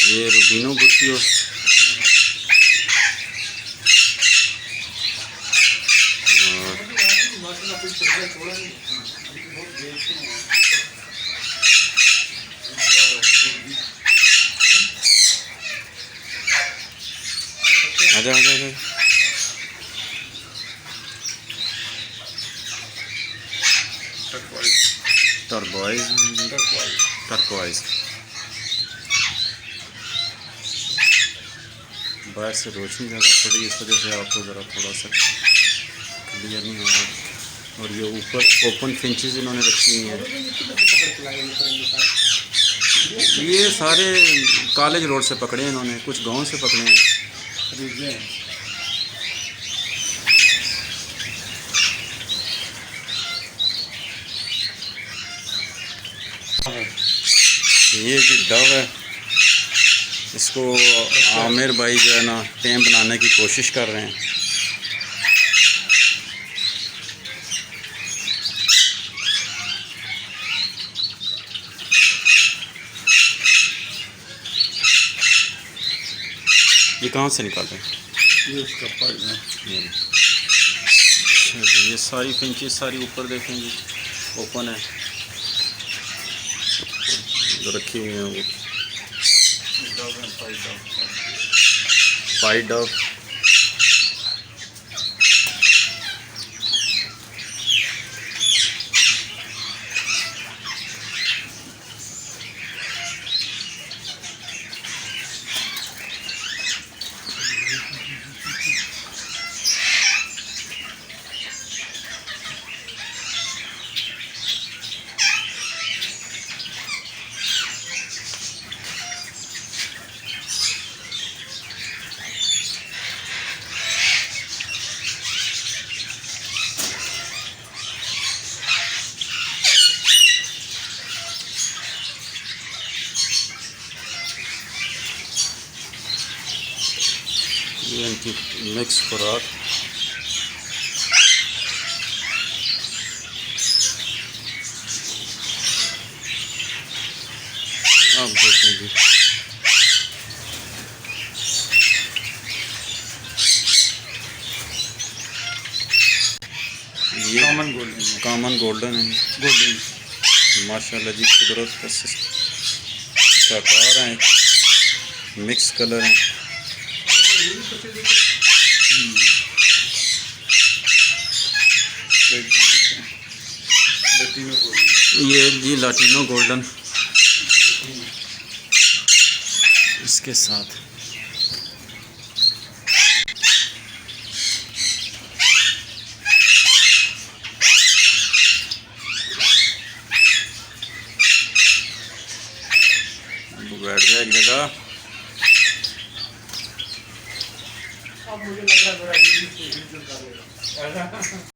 ये रूबिनो बुटियो, आजा आजा आजा। Turquoise, turquoise. बाहर से रोशनी ज़्यादा पड़ी, इस वजह से आपको ज़रा थोड़ा सा क्लियर नहीं हो रहा। और ये ऊपर ओपन फिंचेस इन्होंने रखी हुई हैं। ये सारे कॉलेज रोड से पकड़े हैं इन्होंने, कुछ गांव से पकड़े हैं। ये जी डव है, इसको आमिर भाई जो है ना टेम बनाने की कोशिश कर रहे हैं। ये कहाँ से निकाल रहे हैं? ये उसका पर है। ये सारी फिंचेस सारी ऊपर देखें जी, ओपन है, रखी हुई हैं वो। पाई डव, ये इनकी मिक्स खुराक। आप देखें जी, ये कॉमन गोल्डन है। माशाल्लाह जी, कुदरत का शाकार हैं, मिक्स कलर हैं। ये जी लाटिनो गोल्डन इसके साथ। बैठ जाए एक जगह। अब मुझे लग रहा है